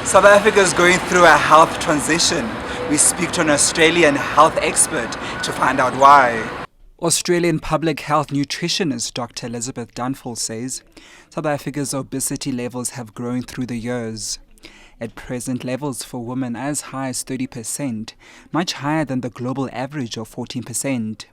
South Africa is going through a health transition. We speak to an Australian health expert to find out why. Australian Public Health Nutritionist Dr. Elizabeth Dunford says South Africa's obesity levels have grown through the years. At present, levels for women as high as 30%, much higher than the global average of 14%.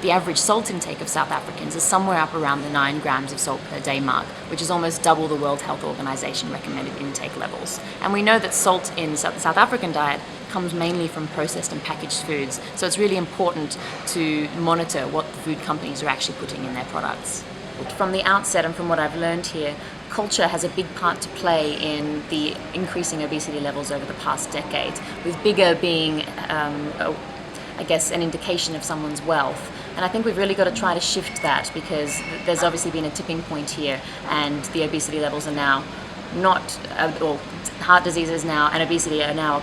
The average salt intake of South Africans is somewhere up around the 9 grams of salt per day mark, which is almost double the World Health Organization recommended intake levels. And we know that salt in the South African diet comes mainly from processed and packaged foods, so it's really important to monitor what the food companies are actually putting in their products. From the outset, and from what I've learned here, culture has a big part to play in the increasing obesity levels over the past decade, with bigger being, I guess, an indication of someone's wealth. And I think we've really got to try to shift that, because there's obviously been a tipping point here, and the obesity levels are now not, or heart disease is now, and obesity are now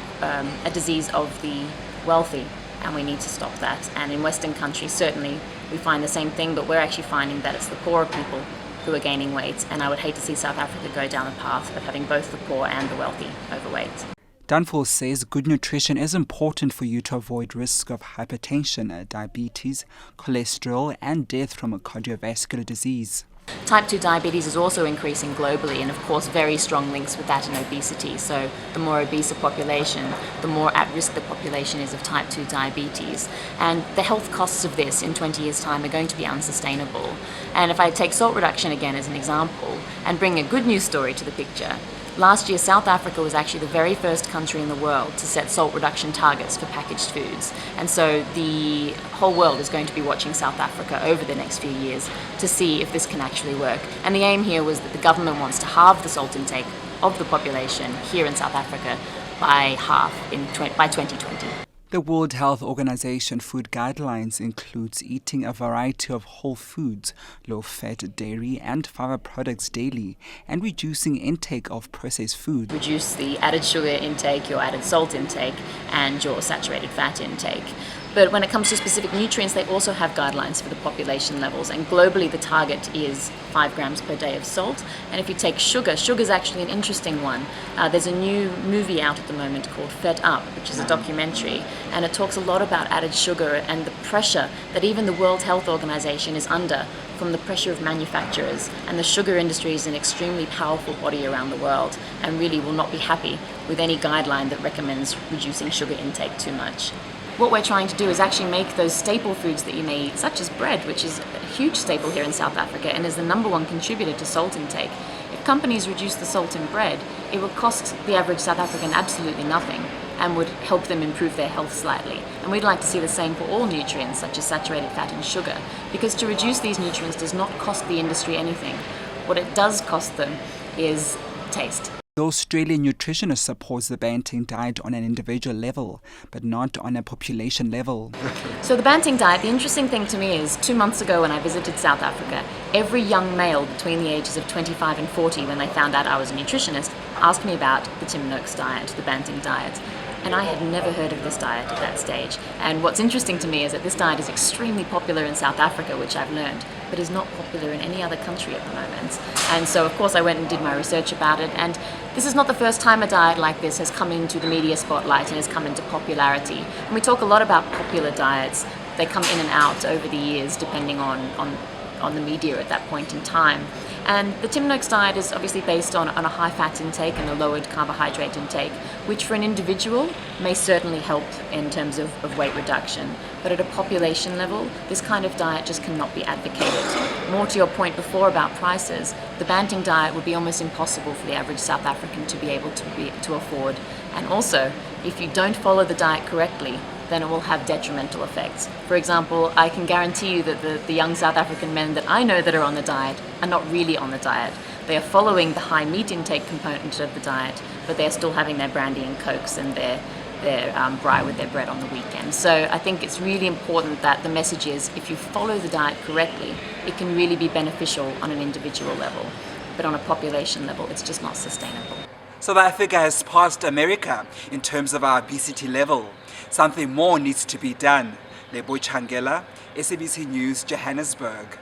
a disease of the wealthy, and we need to stop that. And in Western countries, certainly, we find the same thing, but we're actually finding that it's the poorer people who are gaining weight, and I would hate to see South Africa go down the path of having both the poor and the wealthy overweight. Dunford says good nutrition is important for you to avoid risk of hypertension, diabetes, cholesterol, and death from a cardiovascular disease. Type 2 diabetes is also increasing globally, and of course very strong links with that in obesity. So the more obese a population, the more at risk the population is of type 2 diabetes. And the health costs of this in 20 years' time are going to be unsustainable. And if I take salt reduction again as an example and bring a good news story to the picture, last year South Africa was actually the very first country in the world to set salt reduction targets for packaged foods. And so the whole world is going to be watching South Africa over the next few years to see if this can actually work. And the aim here was that the government wants to halve the salt intake of the population here in South Africa by half by 2020. The World Health Organization food guidelines includes eating a variety of whole foods, low-fat dairy and fiber products daily, and reducing intake of processed food. Reduce the added sugar intake, your added salt intake, and your saturated fat intake. But when it comes to specific nutrients, they also have guidelines for the population levels, and globally the target is 5 grams per day of salt. And if you take sugar, sugar is actually an interesting one. There's a new movie out at the moment called Fed Up, which is a documentary, and it talks a lot about added sugar and the pressure that even the World Health Organization is under from the pressure of manufacturers. And the sugar industry is an extremely powerful body around the world, and really will not be happy with any guideline that recommends reducing sugar intake too much. What we're trying to do is actually make those staple foods that you may eat, such as bread, which is a huge staple here in South Africa and is the #1 contributor to salt intake. If companies reduce the salt in bread, it would cost the average South African absolutely nothing and would help them improve their health slightly. And we'd like to see the same for all nutrients, such as saturated fat and sugar, because to reduce these nutrients does not cost the industry anything. What it does cost them is taste. The Australian nutritionist supports the Banting diet on an individual level, but not on a population level. So the Banting diet, the interesting thing to me is 2 months ago when I visited South Africa, every young male between the ages of 25 and 40, when they found out I was a nutritionist, asked me about the Tim Noakes diet, the Banting diet. And I had never heard of this diet at that stage. And what's interesting to me is that this diet is extremely popular in South Africa, which I've learned, but is not popular in any other country at the moment. And so, of course, I went and did my research about it. And this is not the first time a diet like this has come into the media spotlight and has come into popularity. And we talk a lot about popular diets. They come in and out over the years, depending on the media at that point in time. And the Tim Noakes diet is obviously based on a high fat intake and a lowered carbohydrate intake, which for an individual may certainly help in terms of weight reduction. But at a population level, this kind of diet just cannot be advocated. More to your point before about prices, the Banting diet would be almost impossible for the average South African to be able to afford. And also, if you don't follow the diet correctly, then it will have detrimental effects. For example, I can guarantee you that the young South African men that I know that are on the diet are not really on the diet. They are following the high meat intake component of the diet, but they're still having their brandy and cokes and their braai with their bread on the weekend. So I think it's really important that the message is, if you follow the diet correctly, it can really be beneficial on an individual level. But on a population level, it's just not sustainable. South Africa has passed America in terms of our obesity level. Something more needs to be done. Lebo Changela, SABC News, Johannesburg.